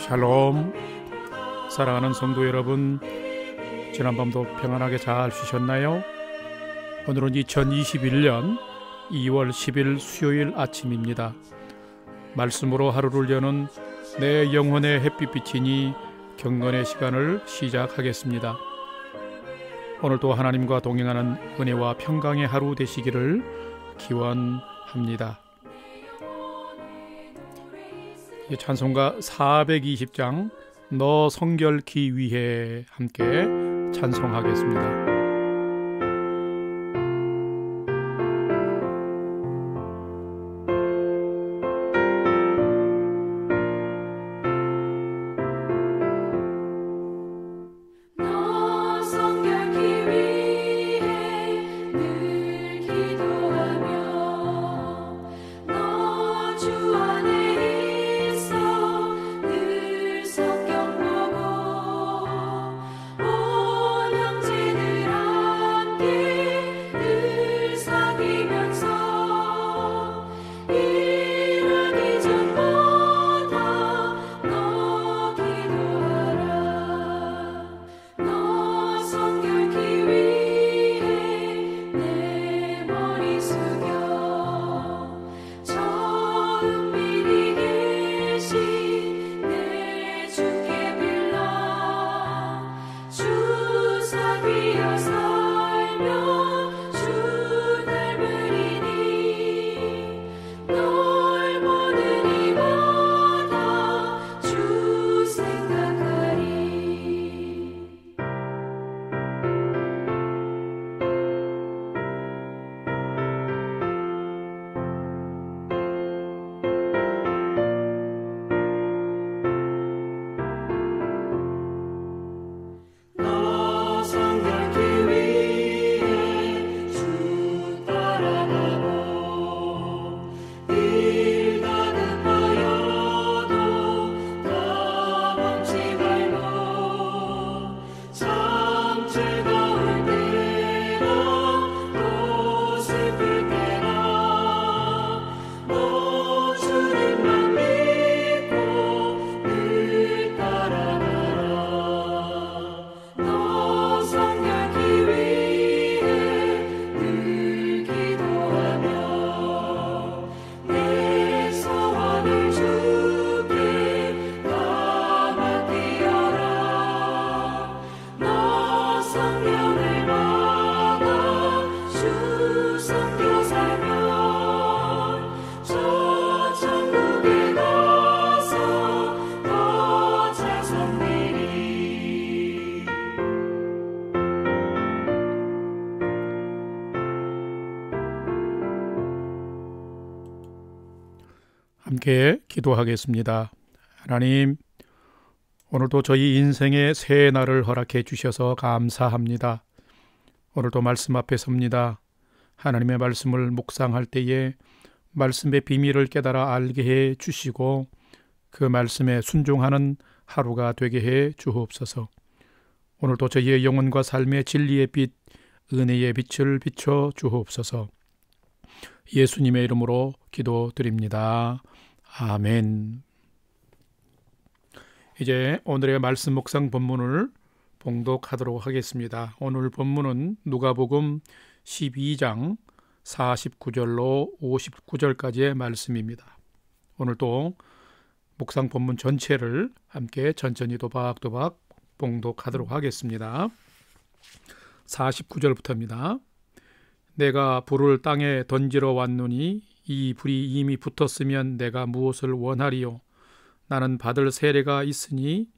샬롬. 사랑하는 성도 여러분, 지난밤도 평안하게 잘 쉬셨나요? 오늘은 2021년 2월 10일 수요일 아침입니다. 말씀으로 하루를 여는 내 영혼의 햇빛비치니 경건의 시간을 시작하겠습니다. 오늘도 하나님과 동행하는 은혜와 평강의 하루 되시기를 기원합니다. 찬송가 420장 너 성결케 위해 함께 찬송하겠습니다. 함께 기도하겠습니다. 하나님, 오늘도 저희 인생의 새 날을 허락해 주셔서 감사합니다. 오늘도 말씀 앞에 섭니다. 하나님의 말씀을 묵상할 때에 말씀의 비밀을 깨달아 알게 해 주시고 그 말씀에 순종하는 하루가 되게 해 주옵소서. 오늘도 저희의 영혼과 삶의 진리의 빛, 은혜의 빛을 비춰 주옵소서. 예수님의 이름으로 기도드립니다. 아멘. 이제 오늘의 말씀 묵상 본문을 봉독하도록 하겠습니다. 오늘 본문은 누가복음 12장 49절로 59절까지의 말씀입니다. 오늘도 묵상 본문 전체를 함께 천천히 도박도박 봉독하도록 하겠습니다. 49절부터입니다. 내가 불을 땅에 던지러 왔노니 이 불이 이미 붙었으면 내가 무엇을 원하리요? 나는 받을 세례가 있으니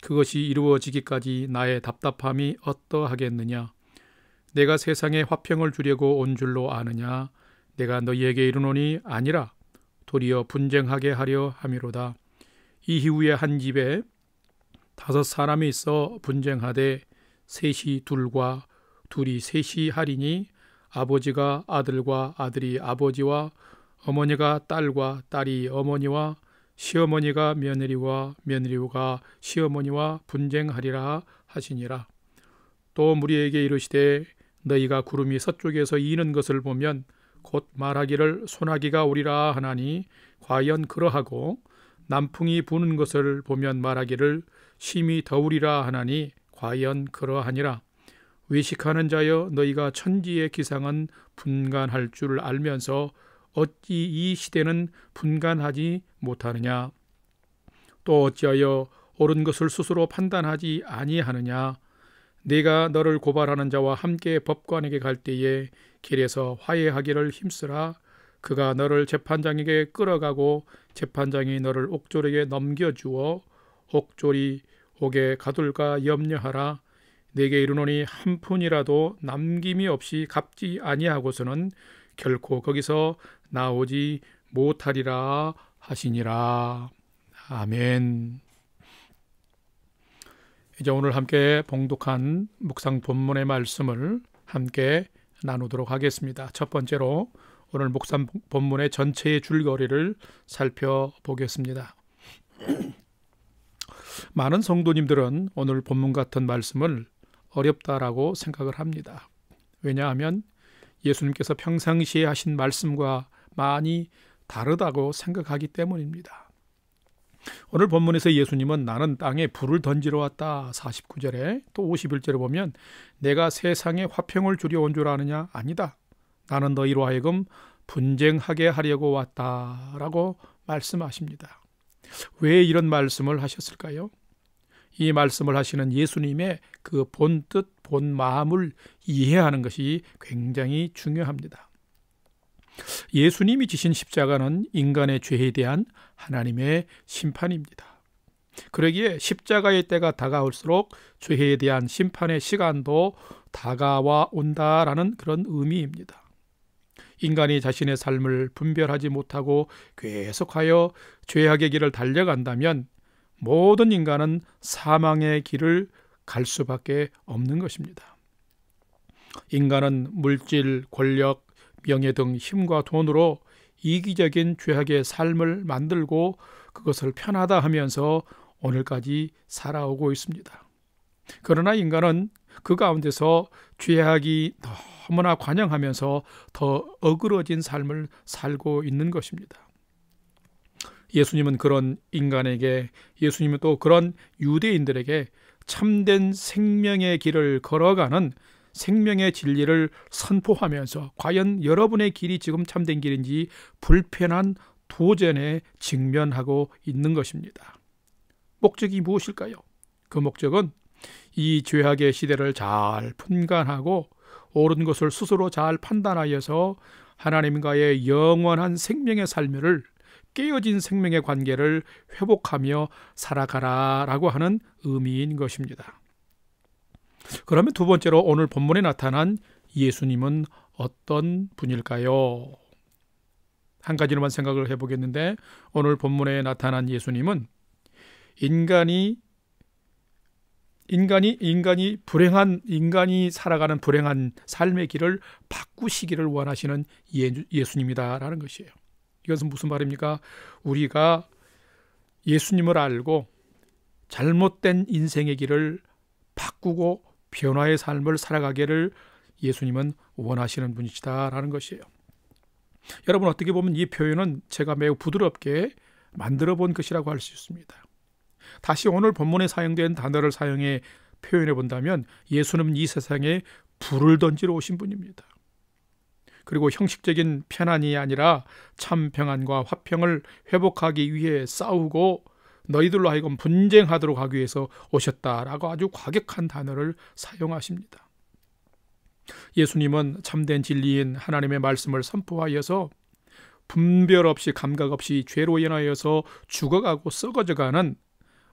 그것이 이루어지기까지 나의 답답함이 어떠하겠느냐? 내가 세상에 화평을 주려고 온 줄로 아느냐? 내가 너희에게 이르노니 아니라 도리어 분쟁하게 하려 함이로다. 이후에 한 집에 5 사람이 있어 분쟁하되 셋이 둘과 둘이 셋이 하리니 아버지가 아들과 아들이 아버지와 어머니가 딸과 딸이 어머니와 시어머니가 며느리와 며느리가 시어머니와 분쟁하리라 하시니라. 또 무리에게 이르시되 너희가 구름이 서쪽에서 이는 것을 보면 곧 말하기를 소나기가 오리라 하나니 과연 그러하고 남풍이 부는 것을 보면 말하기를 심히 더우리라 하나니 과연 그러하니라. 외식하는 자여, 너희가 천지의 기상은 분간할 줄 알면서 어찌 이 시대는 분간하지 못하느냐? 또 어찌하여 옳은 것을 스스로 판단하지 아니하느냐? 네가 너를 고발하는 자와 함께 법관에게 갈 때에 길에서 화해하기를 힘쓰라. 그가 너를 재판장에게 끌어가고 재판장이 너를 옥졸에게 넘겨주어 옥졸이 옥에 가둘까 염려하라. 내게 이르노니 한 푼이라도 남김이 없이 갚지 아니하고서는 결코 거기서 나오지 못하리라 하시니라. 아멘. 이제 오늘 함께 봉독한 묵상 본문의 말씀을 함께 나누도록 하겠습니다. 첫 번째로 오늘 묵상 본문의 전체의 줄거리를 살펴보겠습니다. 많은 성도님들은 오늘 본문 같은 말씀을 어렵다라고 생각을 합니다. 왜냐하면 예수님께서 평상시에 하신 말씀과 많이 다르다고 생각하기 때문입니다. 오늘 본문에서 예수님은 나는 땅에 불을 던지러 왔다 49절에 또 51절에 보면 내가 세상에 화평을 주려 온 줄 아느냐? 아니다. 나는 너희로 하여금 분쟁하게 하려고 왔다라고 말씀하십니다. 왜 이런 말씀을 하셨을까요? 이 말씀을 하시는 예수님의 그 본뜻, 본 마음을 이해하는 것이 굉장히 중요합니다. 예수님이 지신 십자가는 인간의 죄에 대한 하나님의 심판입니다. 그러기에 십자가의 때가 다가올수록 죄에 대한 심판의 시간도 다가와 온다라는 그런 의미입니다. 인간이 자신의 삶을 분별하지 못하고 계속하여 죄악의 길을 달려간다면 모든 인간은 사망의 길을 갈 수밖에 없는 것입니다. 인간은 물질, 권력, 명예 등 힘과 돈으로 이기적인 죄악의 삶을 만들고 그것을 편하다 하면서 오늘까지 살아오고 있습니다. 그러나 인간은 그 가운데서 죄악이 너무나 관영하면서 더 어그러진 삶을 살고 있는 것입니다. 예수님은 그런 인간에게, 예수님은 또 그런 유대인들에게 참된 생명의 길을 걸어가는 생명의 진리를 선포하면서 과연 여러분의 길이 지금 참된 길인지 불편한 도전에 직면하고 있는 것입니다. 목적이 무엇일까요? 그 목적은 이 죄악의 시대를 잘 분간하고 옳은 것을 스스로 잘 판단하여서 하나님과의 영원한 생명의 삶을, 깨어진 생명의 관계를 회복하며 살아가라라고 하는 의미인 것입니다. 그러면 두 번째로 오늘 본문에 나타난 예수님은 어떤 분일까요? 한 가지로만 생각을 해보겠는데 오늘 본문에 나타난 예수님은 인간이 살아가는 불행한 삶의 길을 바꾸시기를 원하시는 예수님이다라는 것이에요. 이것은 무슨 말입니까? 우리가 예수님을 알고 잘못된 인생의 길을 바꾸고 변화의 삶을 살아가기를 예수님은 원하시는 분이시다라는 것이에요. 여러분, 어떻게 보면 이 표현은 제가 매우 부드럽게 만들어 본 것이라고 할 수 있습니다. 다시 오늘 본문에 사용된 단어를 사용해 표현해 본다면 예수님은 이 세상에 불을 던지러 오신 분입니다. 그리고 형식적인 편안이 아니라 참 평안과 화평을 회복하기 위해 싸우고 너희들로 하여금 분쟁하도록 하기 위해서 오셨다라고 아주 과격한 단어를 사용하십니다. 예수님은 참된 진리인 하나님의 말씀을 선포하여서 분별 없이 감각 없이 죄로 인하여서 죽어가고 썩어져가는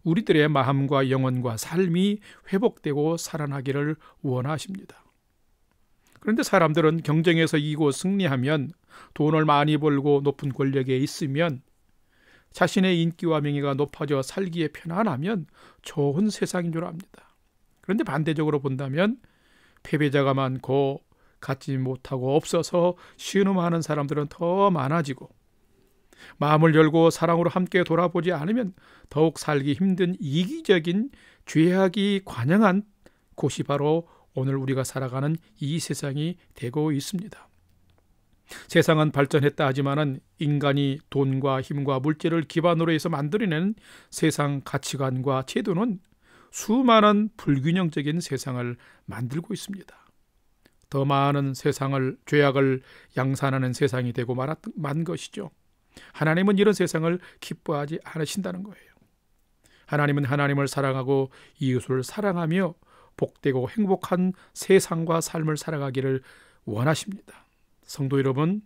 우리들의 마음과 영혼과 삶이 회복되고 살아나기를 원하십니다. 그런데 사람들은 경쟁에서 이기고 승리하면, 돈을 많이 벌고 높은 권력에 있으면, 자신의 인기와 명예가 높아져 살기에 편안하면 좋은 세상인 줄 압니다. 그런데 반대적으로 본다면 패배자가 많고 갖지 못하고 없어서 신음하는 사람들은 더 많아지고, 마음을 열고 사랑으로 함께 돌아보지 않으면 더욱 살기 힘든 이기적인 죄악이 관영한 곳이 바로 오늘 우리가 살아가는 이 세상이 되고 있습니다. 세상은 발전했다 하지만은 인간이 돈과 힘과 물질을 기반으로 해서 만들어낸 세상 가치관과 제도는 수많은 불균형적인 세상을 만들고 있습니다. 더 많은 세상을, 죄악을 양산하는 세상이 되고 만 것이죠. 하나님은 이런 세상을 기뻐하지 않으신다는 거예요. 하나님은 하나님을 사랑하고 이웃을 사랑하며 복되고 행복한 세상과 삶을 살아가기를 원하십니다. 성도 여러분,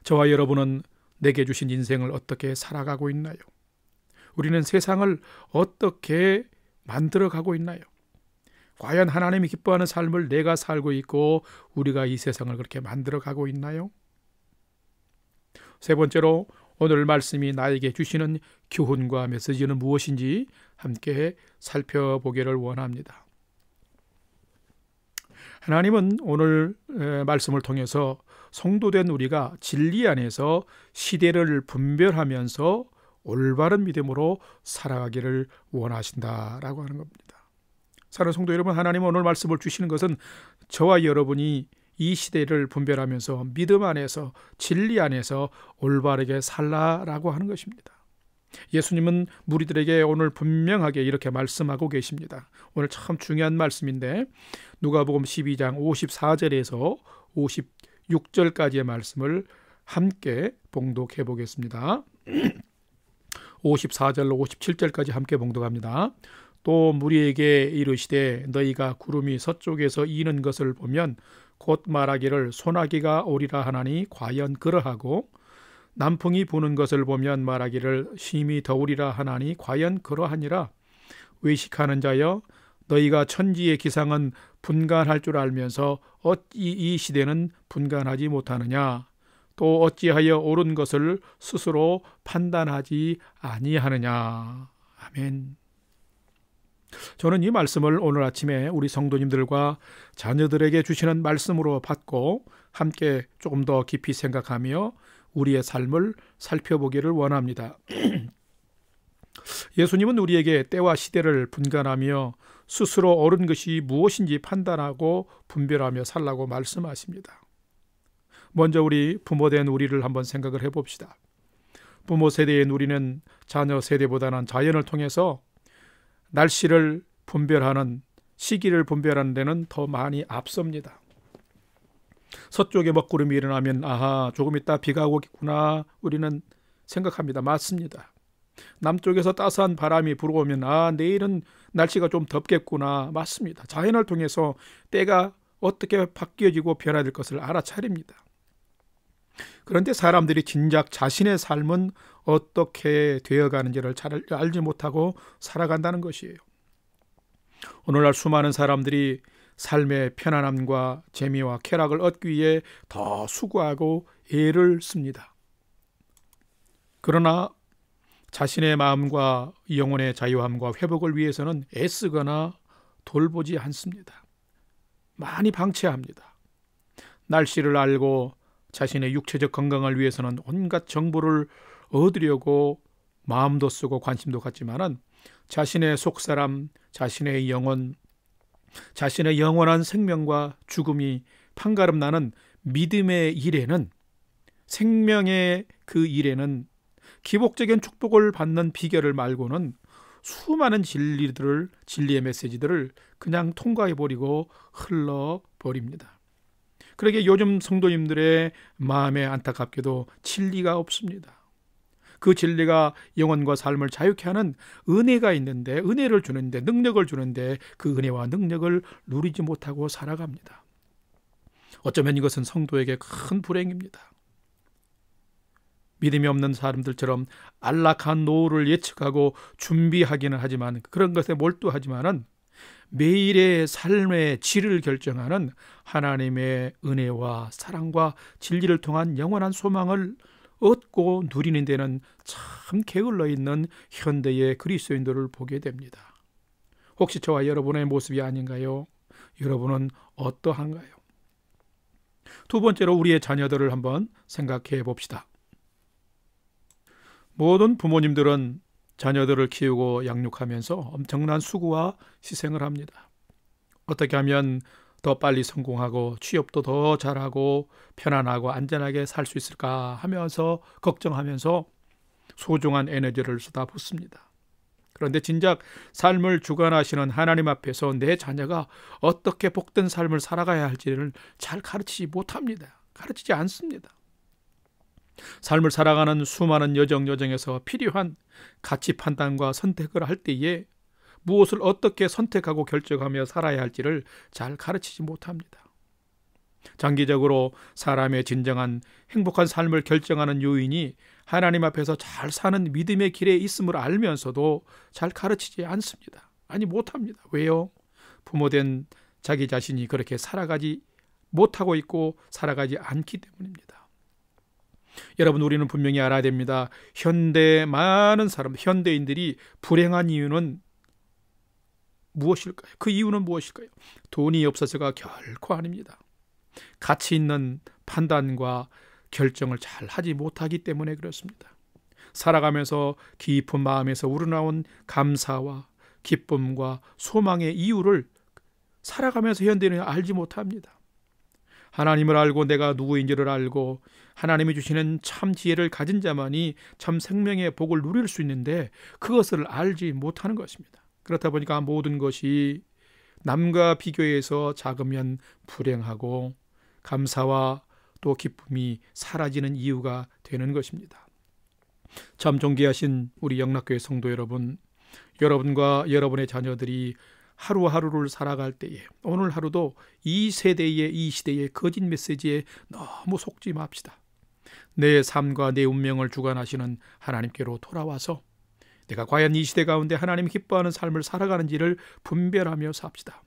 저와 여러분은 내게 주신 인생을 어떻게 살아가고 있나요? 우리는 세상을 어떻게 만들어가고 있나요? 과연 하나님이 기뻐하는 삶을 내가 살고 있고 우리가 이 세상을 그렇게 만들어가고 있나요? 세 번째로 오늘 말씀이 나에게 주시는 교훈과 메시지는 무엇인지 함께 살펴보기를 원합니다. 하나님은 오늘 말씀을 통해서 성도된 우리가 진리 안에서 시대를 분별하면서 올바른 믿음으로 살아가기를 원하신다라고 하는 겁니다. 사랑하는 성도 여러분, 하나님은 오늘 말씀을 주시는 것은 저와 여러분이 이 시대를 분별하면서 믿음 안에서 진리 안에서 올바르게 살라라고 하는 것입니다. 예수님은 무리들에게 오늘 분명하게 이렇게 말씀하고 계십니다. 오늘 참 중요한 말씀인데 누가복음 12장 54절에서 56절까지의 말씀을 함께 봉독해 보겠습니다. 54절로 57절까지 함께 봉독합니다. 또 무리에게 이르시되 너희가 구름이 서쪽에서 이는 것을 보면 곧 말하기를 소나기가 오리라 하나니 과연 그러하고 남풍이 부는 것을 보면 말하기를 심히 더우리라 하나니 과연 그러하니라. 외식하는 자여 너희가 천지의 기상은 분간할 줄 알면서 어찌 이 시대는 분간하지 못하느냐. 또 어찌하여 옳은 것을 스스로 판단하지 아니하느냐. 아멘. 저는 이 말씀을 오늘 아침에 우리 성도님들과 자녀들에게 주시는 말씀으로 받고 함께 조금 더 깊이 생각하며 우리의 삶을 살펴보기를 원합니다. 예수님은 우리에게 때와 시대를 분간하며 스스로 옳은 것이 무엇인지 판단하고 분별하며 살라고 말씀하십니다. 먼저 우리 부모된 우리를 한번 생각을 해봅시다. 부모 세대인 우리는 자녀 세대보다는 자연을 통해서 날씨를 분별하는, 시기를 분별하는 데는 더 많이 앞섭니다. 서쪽에 먹구름이 일어나면 아하, 조금 있다 비가 오겠구나 우리는 생각합니다. 맞습니다. 남쪽에서 따스한 바람이 불어오면 아, 내일은 날씨가 좀 덥겠구나. 맞습니다. 자연을 통해서 때가 어떻게 바뀌어지고 변화될 것을 알아차립니다. 그런데 사람들이 진작 자신의 삶은 어떻게 되어가는지를 잘 알지 못하고 살아간다는 것이에요. 오늘날 수많은 사람들이 삶의 편안함과 재미와 쾌락을 얻기 위해 더 수고하고 애를 씁니다. 그러나 자신의 마음과 영혼의 자유함과 회복을 위해서는 애쓰거나 돌보지 않습니다. 많이 방치합니다. 날씨를 알고 자신의 육체적 건강을 위해서는 온갖 정보를 얻으려고 마음도 쓰고 관심도 갖지만은 자신의 속사람, 자신의 영혼, 자신의 영원한 생명과 죽음이 판가름 나는 믿음의 일에는, 생명의 그 일에는 기복적인 축복을 받는 비결을 말고는 수많은 진리의 메시지들을 그냥 통과해버리고 흘러버립니다. 그러게 요즘 성도님들의 마음에 안타깝게도 진리가 없습니다. 그 진리가 영혼과 삶을 자유케 하는 은혜가 있는데, 은혜를 주는데, 능력을 주는데 그 은혜와 능력을 누리지 못하고 살아갑니다. 어쩌면 이것은 성도에게 큰 불행입니다. 믿음이 없는 사람들처럼 안락한 노후를 예측하고 준비하기는 하지만, 그런 것에 몰두하지만은 매일의 삶의 질을 결정하는 하나님의 은혜와 사랑과 진리를 통한 영원한 소망을 얻고 누리는 데는 참 게을러 있는 현대의 그리스도인들을 보게 됩니다. 혹시 저와 여러분의 모습이 아닌가요? 여러분은 어떠한가요? 두 번째로 우리의 자녀들을 한번 생각해 봅시다. 모든 부모님들은 자녀들을 키우고 양육하면서 엄청난 수고와 희생을 합니다. 어떻게 하면 더 빨리 성공하고 취업도 더 잘하고 편안하고 안전하게 살 수 있을까 하면서 걱정하면서 소중한 에너지를 쏟아붓습니다. 그런데 진작 삶을 주관하시는 하나님 앞에서 내 자녀가 어떻게 복된 삶을 살아가야 할지를 잘 가르치지 못합니다. 가르치지 않습니다. 삶을 살아가는 수많은 여정에서 필요한 가치 판단과 선택을 할 때에 무엇을 어떻게 선택하고 결정하며 살아야 할지를 잘 가르치지 못합니다. 장기적으로 사람의 진정한 행복한 삶을 결정하는 요인이 하나님 앞에서 잘 사는 믿음의 길에 있음을 알면서도 잘 가르치지 않습니다. 아니, 못합니다. 왜요? 부모된 자기 자신이 그렇게 살아가지 못하고 있고 살아가지 않기 때문입니다. 여러분, 우리는 분명히 알아야 됩니다. 현대의 많은 사람, 현대인들이 불행한 이유는 무엇일까요? 그 이유는 무엇일까요? 돈이 없어서가 결코 아닙니다. 가치 있는 판단과 결정을 잘 하지 못하기 때문에 그렇습니다. 살아가면서 깊은 마음에서 우러나온 감사와 기쁨과 소망의 이유를 살아가면서 현대인은 알지 못합니다. 하나님을 알고 내가 누구인지를 알고 하나님이 주시는 참 지혜를 가진 자만이 참 생명의 복을 누릴 수 있는데 그것을 알지 못하는 것입니다. 그렇다 보니까 모든 것이 남과 비교해서 작으면 불행하고 감사와 또 기쁨이 사라지는 이유가 되는 것입니다. 참 존귀하신 우리 영락교회 성도 여러분, 여러분과 여러분의 자녀들이 하루하루를 살아갈 때에 오늘 하루도 이 세대의 이 시대의 거짓 메시지에 너무 속지 맙시다. 내 삶과 내 운명을 주관하시는 하나님께로 돌아와서 내가 과연 이 시대 가운데 하나님 기뻐하는 삶을 살아가는지를 분별하며 삽시다.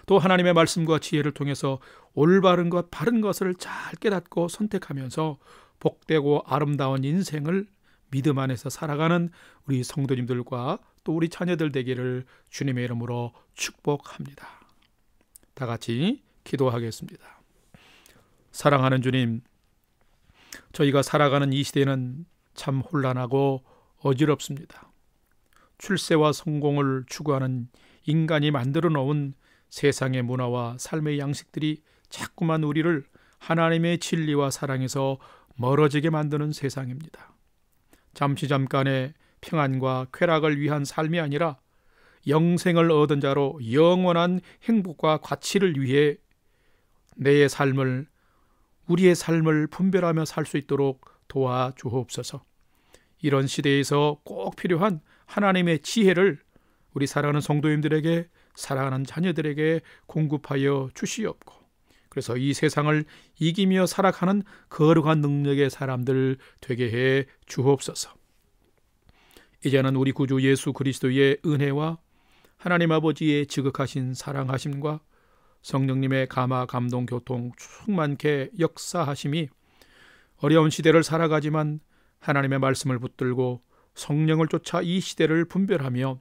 또 하나님의 말씀과 지혜를 통해서 올바른 것, 바른 것을 잘 깨닫고 선택하면서 복되고 아름다운 인생을 믿음 안에서 살아가는 우리 성도님들과 또 우리 자녀들 되기를 주님의 이름으로 축복합니다. 다 같이 기도하겠습니다. 사랑하는 주님, 저희가 살아가는 이 시대는 참 혼란하고 어지럽습니다. 출세와 성공을 추구하는 인간이 만들어 놓은 세상의 문화와 삶의 양식들이 자꾸만 우리를 하나님의 진리와 사랑에서 멀어지게 만드는 세상입니다. 잠깐의 평안과 쾌락을 위한 삶이 아니라 영생을 얻은 자로 영원한 행복과 가치를 위해 우리의 삶을 분별하며 살 수 있도록 도와주옵소서. 이런 시대에서 꼭 필요한 하나님의 지혜를 우리 사랑하는 성도님들에게, 사랑하는 자녀들에게 공급하여 주시옵고, 그래서 이 세상을 이기며 살아가는 거룩한 능력의 사람들 되게 해 주옵소서. 이제는 우리 구주 예수 그리스도의 은혜와 하나님 아버지의 지극하신 사랑하심과 성령님의 감화 감동 교통 충만케 역사하심이 어려운 시대를 살아가지만 하나님의 말씀을 붙들고 성령을 쫓아 이 시대를 분별하며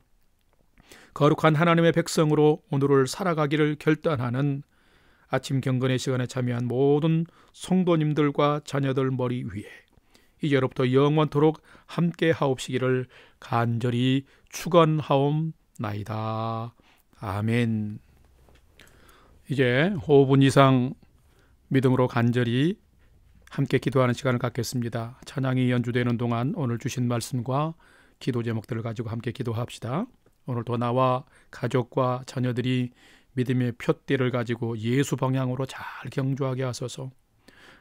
거룩한 하나님의 백성으로 오늘을 살아가기를 결단하는 아침 경건의 시간에 참여한 모든 성도님들과 자녀들 머리 위에 이제로부터 영원토록 함께 하옵시기를 간절히 축원하옵나이다. 아멘. 이제 5분 이상 믿음으로 간절히 함께 기도하는 시간을 갖겠습니다. 찬양이 연주되는 동안 오늘 주신 말씀과 기도 제목들을 가지고 함께 기도합시다. 오늘도 나와 가족과 자녀들이 믿음의 푯대를 가지고 예수 방향으로 잘 경주하게 하소서.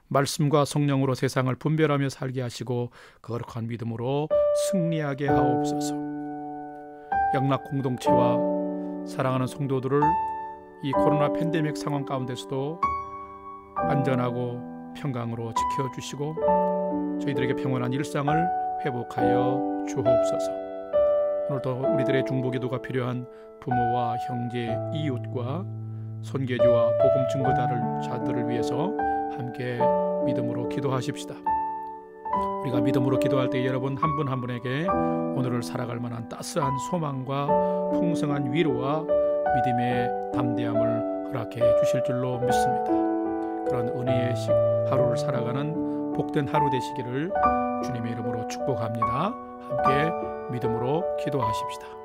말씀과 성령으로 세상을 분별하며 살게 하시고 거룩한 믿음으로 승리하게 하옵소서. 영락 공동체와 사랑하는 성도들을 이 코로나 팬데믹 상황 가운데서도 안전하고 평강으로 지켜주시고 저희들에게 평온한 일상을 회복하여 주옵소서. 오늘도 우리들의 중보기도가 필요한 부모와 형제, 이웃과 선교주와 복음 증거자들을 위해서 함께 믿음으로 기도하십시다. 우리가 믿음으로 기도할 때 여러분 한 분 한 분에게 오늘을 살아갈 만한 따스한 소망과 풍성한 위로와 믿음의 담대함을 허락해 주실 줄로 믿습니다. 그런 은혜의 하루를 살아가는 복된 하루 되시기를 주님의 이름으로 축복합니다. 함께 믿음으로 기도하십시다.